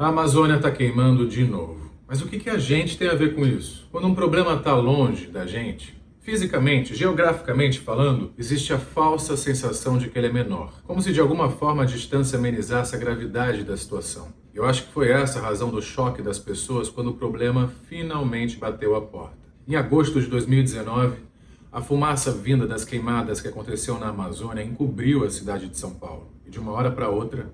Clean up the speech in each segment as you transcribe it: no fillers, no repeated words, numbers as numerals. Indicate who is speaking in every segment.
Speaker 1: A Amazônia está queimando de novo. Mas o que a gente tem a ver com isso? Quando um problema está longe da gente, fisicamente, geograficamente falando, existe a falsa sensação de que ele é menor. Como se de alguma forma a distância amenizasse a gravidade da situação. Eu acho que foi essa a razão do choque das pessoas quando o problema finalmente bateu à porta. Em agosto de 2019, a fumaça vinda das queimadas que aconteceu na Amazônia encobriu a cidade de São Paulo. E de uma hora para outra,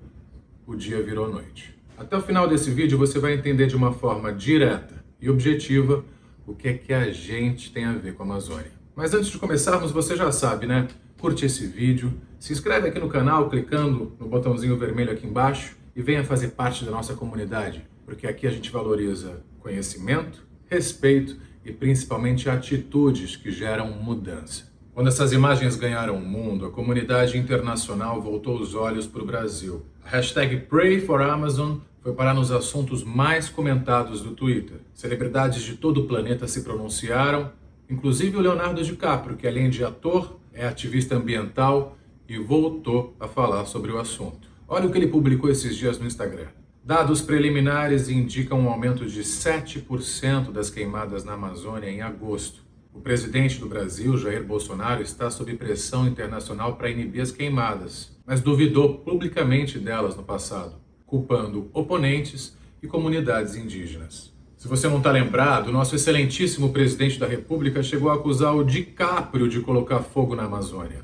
Speaker 1: o dia virou noite. Até o final desse vídeo você vai entender de uma forma direta e objetiva o que é que a gente tem a ver com a Amazônia. Mas antes de começarmos, você já sabe, né? Curte esse vídeo, se inscreve aqui no canal clicando no botãozinho vermelho aqui embaixo e venha fazer parte da nossa comunidade, porque aqui a gente valoriza conhecimento, respeito e principalmente atitudes que geram mudança. Quando essas imagens ganharam o mundo, a comunidade internacional voltou os olhos para o Brasil. A hashtag #PrayForAmazon foi parar nos assuntos mais comentados do Twitter. Celebridades de todo o planeta se pronunciaram, inclusive o Leonardo DiCaprio, que além de ator, é ativista ambiental e voltou a falar sobre o assunto. Olha o que ele publicou esses dias no Instagram. Dados preliminares indicam um aumento de 7% das queimadas na Amazônia em agosto. O presidente do Brasil, Jair Bolsonaro, está sob pressão internacional para inibir as queimadas, mas duvidou publicamente delas no passado, culpando oponentes e comunidades indígenas. Se você não está lembrado, o nosso excelentíssimo presidente da República chegou a acusar o DiCaprio de colocar fogo na Amazônia.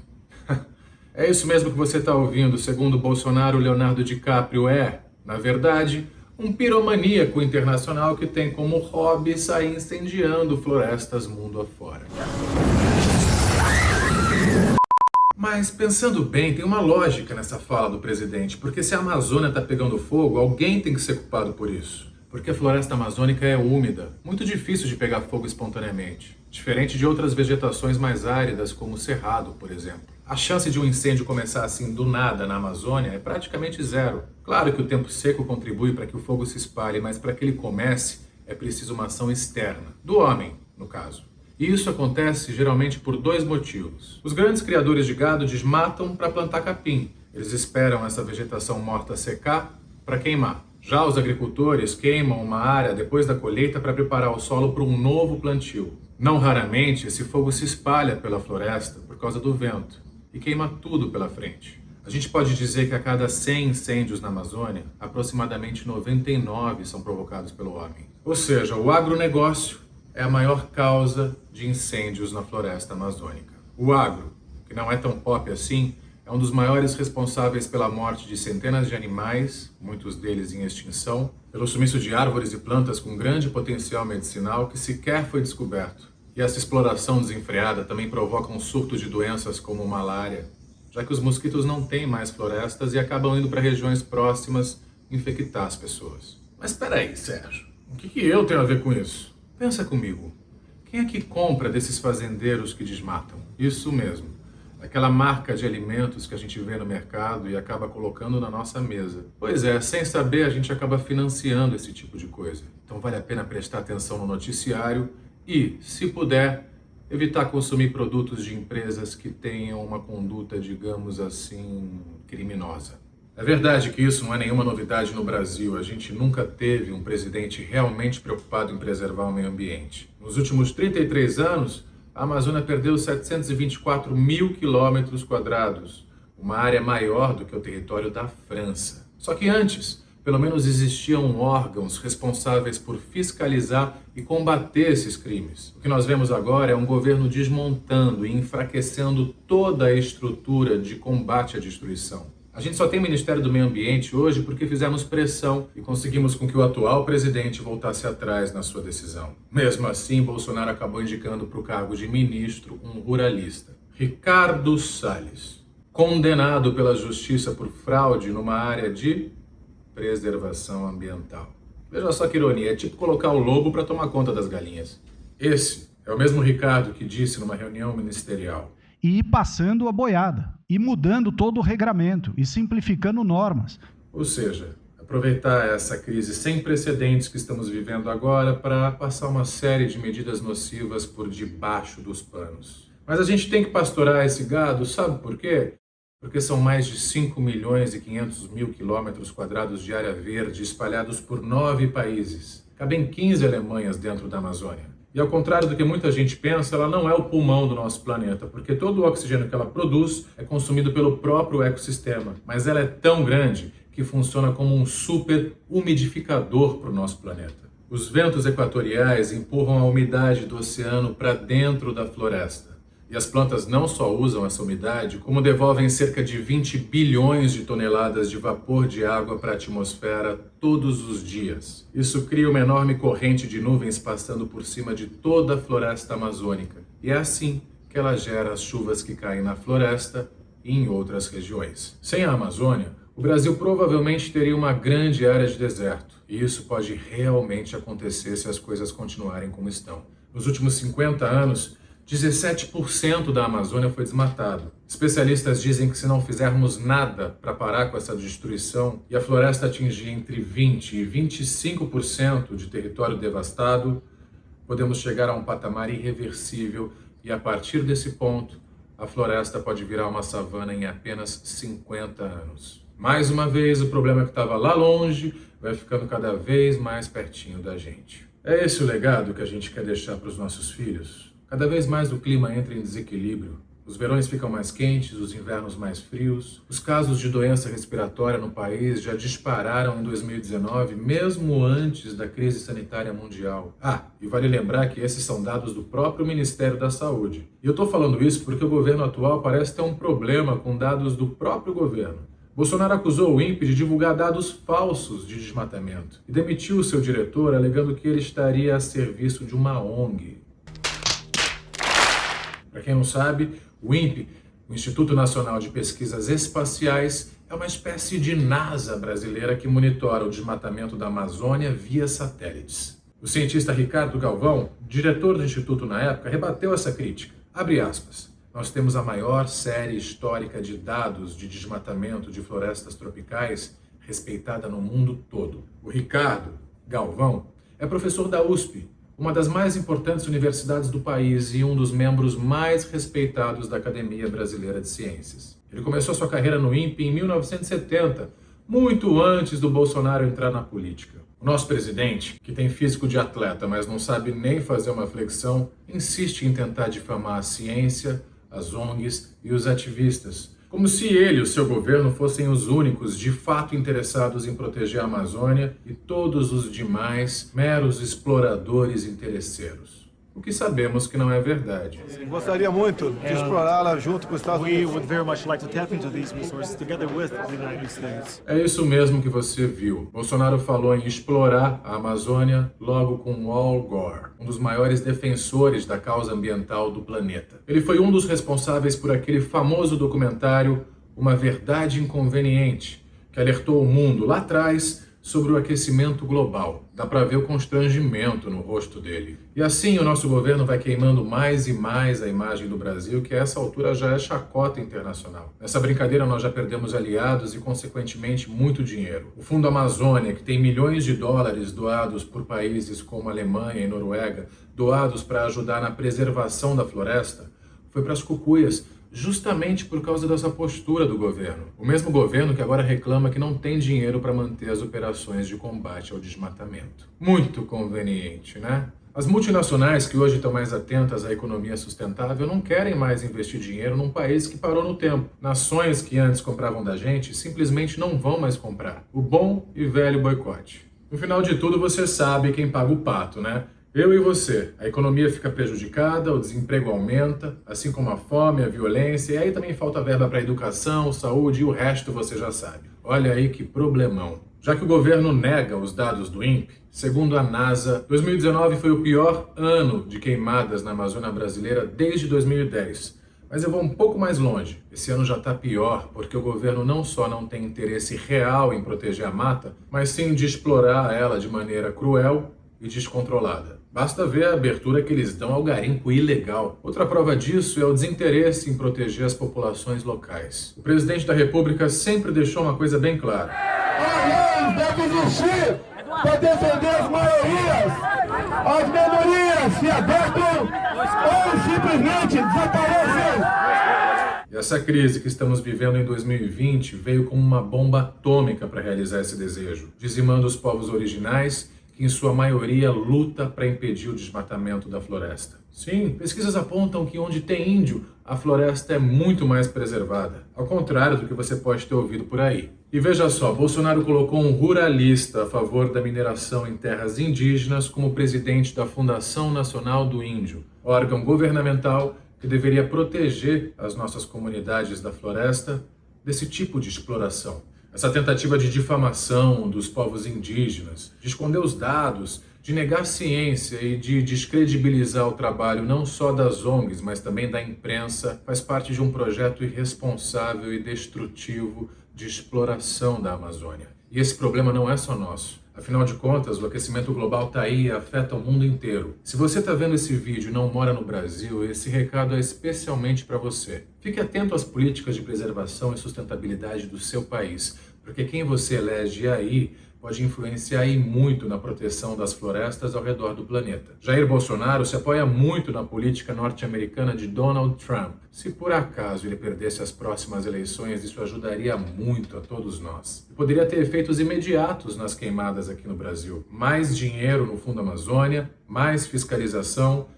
Speaker 1: É isso mesmo que você está ouvindo. Segundo Bolsonaro, Leonardo DiCaprio é, na verdade, um piromaníaco internacional que tem como hobby sair incendiando florestas mundo afora. Mas pensando bem, tem uma lógica nessa fala do presidente, porque se a Amazônia está pegando fogo, alguém tem que ser culpado por isso. Porque a floresta amazônica é úmida, muito difícil de pegar fogo espontaneamente, diferente de outras vegetações mais áridas, como o cerrado, por exemplo. A chance de um incêndio começar assim do nada na Amazônia é praticamente zero. Claro que o tempo seco contribui para que o fogo se espalhe, mas para que ele comece é preciso uma ação externa, do homem, no caso. E isso acontece geralmente por dois motivos. Os grandes criadores de gado desmatam para plantar capim. Eles esperam essa vegetação morta secar para queimar. Já os agricultores queimam uma área depois da colheita para preparar o solo para um novo plantio. Não raramente, esse fogo se espalha pela floresta por causa do vento e queima tudo pela frente. A gente pode dizer que a cada 100 incêndios na Amazônia, aproximadamente 99 são provocados pelo homem. Ou seja, o agronegócio é a maior causa de incêndios na floresta amazônica. O agro, que não é tão pop assim, é um dos maiores responsáveis pela morte de centenas de animais, muitos deles em extinção, pelo sumiço de árvores e plantas com grande potencial medicinal que sequer foi descoberto. E essa exploração desenfreada também provoca um surto de doenças como malária, já que os mosquitos não têm mais florestas e acabam indo para regiões próximas infectar as pessoas. Mas espera aí, Sérgio, o que eu tenho a ver com isso? Pensa comigo, quem é que compra desses fazendeiros que desmatam? Isso mesmo. Aquela marca de alimentos que a gente vê no mercado e acaba colocando na nossa mesa. Pois é, sem saber a gente acaba financiando esse tipo de coisa. Então vale a pena prestar atenção no noticiário e, se puder, evitar consumir produtos de empresas que tenham uma conduta, digamos assim, criminosa. É verdade que isso não é nenhuma novidade no Brasil. A gente nunca teve um presidente realmente preocupado em preservar o meio ambiente. Nos últimos 33 anos, a Amazônia perdeu 724 mil quilômetros quadrados, uma área maior do que o território da França. Só que antes, pelo menos existiam órgãos responsáveis por fiscalizar e combater esses crimes. O que nós vemos agora é um governo desmontando e enfraquecendo toda a estrutura de combate à destruição. A gente só tem o Ministério do Meio Ambiente hoje porque fizemos pressão e conseguimos com que o atual presidente voltasse atrás na sua decisão. Mesmo assim, Bolsonaro acabou indicando para o cargo de ministro um ruralista, Ricardo Salles, condenado pela justiça por fraude numa área de preservação ambiental. Veja só que ironia, é tipo colocar o lobo para tomar conta das galinhas. Esse é o mesmo Ricardo que disse numa reunião ministerial:
Speaker 2: e ir passando a boiada, e mudando todo o regramento, e simplificando normas.
Speaker 1: Ou seja, aproveitar essa crise sem precedentes que estamos vivendo agora para passar uma série de medidas nocivas por debaixo dos panos. Mas a gente tem que pastorar esse gado, sabe por quê? porque são mais de 5.500.000 quilômetros quadrados de área verde espalhados por 9 países. Cabem 15 Alemanhas dentro da Amazônia. E ao contrário do que muita gente pensa, ela não é o pulmão do nosso planeta, porque todo o oxigênio que ela produz é consumido pelo próprio ecossistema. Mas ela é tão grande que funciona como um super umidificador para o nosso planeta. Os ventos equatoriais empurram a umidade do oceano para dentro da floresta. E as plantas não só usam essa umidade, como devolvem cerca de 20 bilhões de toneladas de vapor de água para a atmosfera todos os dias. Isso cria uma enorme corrente de nuvens passando por cima de toda a floresta amazônica. E é assim que ela gera as chuvas que caem na floresta e em outras regiões. Sem a Amazônia, o Brasil provavelmente teria uma grande área de deserto. E isso pode realmente acontecer se as coisas continuarem como estão. Nos últimos 50 anos, 17% da Amazônia foi desmatado. Especialistas dizem que se não fizermos nada para parar com essa destruição e a floresta atingir entre 20% e 25% de território devastado, podemos chegar a um patamar irreversível e a partir desse ponto, a floresta pode virar uma savana em apenas 50 anos. Mais uma vez, o problema que estava lá longe vai ficando cada vez mais pertinho da gente. É esse o legado que a gente quer deixar para os nossos filhos? Cada vez mais o clima entra em desequilíbrio. Os verões ficam mais quentes, os invernos mais frios. Os casos de doença respiratória no país já dispararam em 2019, mesmo antes da crise sanitária mundial. E vale lembrar que esses são dados do próprio Ministério da Saúde. E eu estou falando isso porque o governo atual parece ter um problema com dados do próprio governo. Bolsonaro acusou o INPE de divulgar dados falsos de desmatamento e demitiu o seu diretor alegando que ele estaria a serviço de uma ONG. Para quem não sabe, o INPE, o Instituto Nacional de Pesquisas Espaciais, é uma espécie de NASA brasileira que monitora o desmatamento da Amazônia via satélites. O cientista Ricardo Galvão, diretor do Instituto na época, rebateu essa crítica. Abre aspas. Nós temos a maior série histórica de dados de desmatamento de florestas tropicais respeitada no mundo todo. O Ricardo Galvão é professor da USP, uma das mais importantes universidades do país e um dos membros mais respeitados da Academia Brasileira de Ciências. Ele começou sua carreira no INPE em 1970, muito antes do Bolsonaro entrar na política. O nosso presidente, que tem físico de atleta, mas não sabe nem fazer uma flexão, insiste em tentar difamar a ciência, as ONGs e os ativistas, como se ele e o seu governo fossem os únicos de fato interessados em proteger a Amazônia e todos os demais meros exploradores interesseiros. O que sabemos que não é verdade.
Speaker 3: Gostaria muito de explorá-la junto com os Estados Unidos.
Speaker 4: We would very much like to tap into these resources together with the United States.
Speaker 1: É isso mesmo que você viu. Bolsonaro falou em explorar a Amazônia logo com Al Gore, um dos maiores defensores da causa ambiental do planeta. Ele foi um dos responsáveis por aquele famoso documentário Uma Verdade Inconveniente, que alertou o mundo lá atrás sobre o aquecimento global. Dá para ver o constrangimento no rosto dele. E assim o nosso governo vai queimando mais e mais a imagem do Brasil, que a essa altura já é chacota internacional. Nessa brincadeira nós já perdemos aliados e, consequentemente, muito dinheiro. O Fundo Amazônia, que tem milhões de dólares doados por países como Alemanha e Noruega, doados para ajudar na preservação da floresta, foi para as cucuias, justamente por causa dessa postura do governo. O mesmo governo que agora reclama que não tem dinheiro para manter as operações de combate ao desmatamento. Muito conveniente, né? As multinacionais que hoje estão mais atentas à economia sustentável não querem mais investir dinheiro num país que parou no tempo. Nações que antes compravam da gente simplesmente não vão mais comprar. O bom e velho boicote. No final de tudo, você sabe quem paga o pato, né? Eu e você. A economia fica prejudicada, o desemprego aumenta, assim como a fome, a violência, e aí também falta verba para educação, saúde e o resto você já sabe. Olha aí que problemão. Já que o governo nega os dados do INPE, segundo a NASA, 2019 foi o pior ano de queimadas na Amazônia brasileira desde 2010. Mas eu vou um pouco mais longe. Esse ano já está pior, porque o governo não só não tem interesse real em proteger a mata, mas sim de explorar ela de maneira cruel e descontrolada. Basta ver a abertura que eles dão ao garimpo ilegal. Outra prova disso é o desinteresse em proteger as populações locais. O presidente da República sempre deixou uma coisa bem clara.
Speaker 3: A lei deve existir para defender as maiorias. As minorias se abertam ou simplesmente desaparecem.
Speaker 1: E essa crise que estamos vivendo em 2020 veio como uma bomba atômica para realizar esse desejo, dizimando os povos originais, que em sua maioria luta para impedir o desmatamento da floresta. Sim, pesquisas apontam que onde tem índio, a floresta é muito mais preservada, ao contrário do que você pode ter ouvido por aí. E veja só, Bolsonaro colocou um ruralista a favor da mineração em terras indígenas como presidente da Fundação Nacional do Índio, órgão governamental que deveria proteger as nossas comunidades da floresta desse tipo de exploração. Essa tentativa de difamação dos povos indígenas, de esconder os dados, de negar a ciência e de descredibilizar o trabalho não só das ONGs, mas também da imprensa, faz parte de um projeto irresponsável e destrutivo de exploração da Amazônia. E esse problema não é só nosso. Afinal de contas, o aquecimento global está aí e afeta o mundo inteiro. Se você está vendo esse vídeo e não mora no Brasil, esse recado é especialmente para você. Fique atento às políticas de preservação e sustentabilidade do seu país, porque quem você elege aí pode influenciar e muito na proteção das florestas ao redor do planeta. Jair Bolsonaro se apoia muito na política norte-americana de Donald Trump. Se por acaso ele perdesse as próximas eleições, isso ajudaria muito a todos nós. E poderia ter efeitos imediatos nas queimadas aqui no Brasil. Mais dinheiro no Fundo Amazônia, mais fiscalização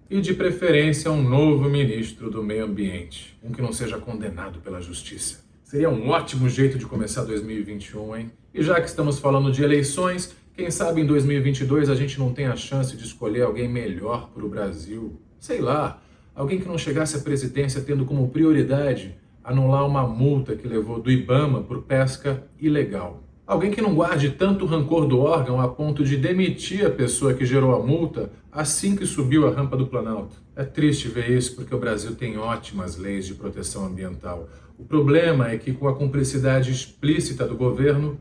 Speaker 1: e, de preferência, um novo ministro do Meio Ambiente. Um que não seja condenado pela justiça. Seria um ótimo jeito de começar 2021, hein? E já que estamos falando de eleições, quem sabe em 2022 a gente não tem a chance de escolher alguém melhor para o Brasil. Sei lá, alguém que não chegasse à presidência tendo como prioridade anular uma multa que levou do IBAMA por pesca ilegal. Alguém que não guarde tanto rancor do órgão a ponto de demitir a pessoa que gerou a multa assim que subiu a rampa do Planalto. É triste ver isso porque o Brasil tem ótimas leis de proteção ambiental. O problema é que com a cumplicidade explícita do governo,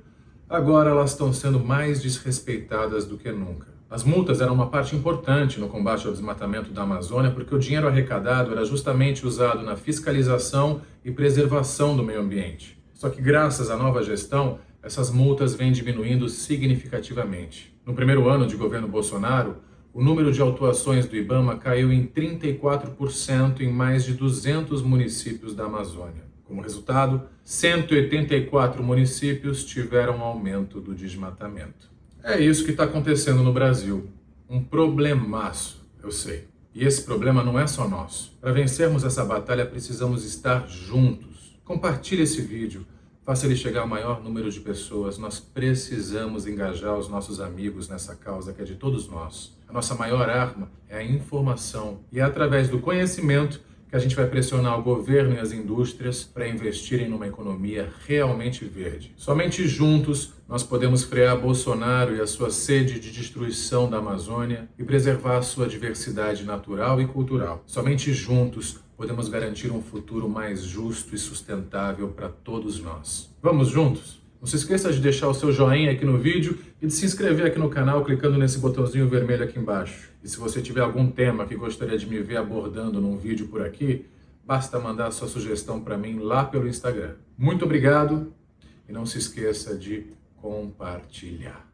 Speaker 1: agora elas estão sendo mais desrespeitadas do que nunca. As multas eram uma parte importante no combate ao desmatamento da Amazônia porque o dinheiro arrecadado era justamente usado na fiscalização e preservação do meio ambiente. Só que graças à nova gestão, essas multas vêm diminuindo significativamente. No primeiro ano de governo Bolsonaro, o número de autuações do IBAMA caiu em 34% em mais de 200 municípios da Amazônia. Como resultado, 184 municípios tiveram aumento do desmatamento. É isso que está acontecendo no Brasil. Um problemaço, eu sei. E esse problema não é só nosso. Para vencermos essa batalha, precisamos estar juntos. Compartilhe esse vídeo. Faça ele chegar ao maior número de pessoas. Nós precisamos engajar os nossos amigos nessa causa que é de todos nós. A nossa maior arma é a informação. E é através do conhecimento que a gente vai pressionar o governo e as indústrias para investirem numa economia realmente verde. Somente juntos nós podemos frear Bolsonaro e a sua sede de destruição da Amazônia e preservar a sua diversidade natural e cultural. Somente juntos podemos garantir um futuro mais justo e sustentável para todos nós. Vamos juntos? Não se esqueça de deixar o seu joinha aqui no vídeo e de se inscrever aqui no canal clicando nesse botãozinho vermelho aqui embaixo. E se você tiver algum tema que gostaria de me ver abordando num vídeo por aqui, basta mandar a sua sugestão para mim lá pelo Instagram. Muito obrigado e não se esqueça de compartilhar.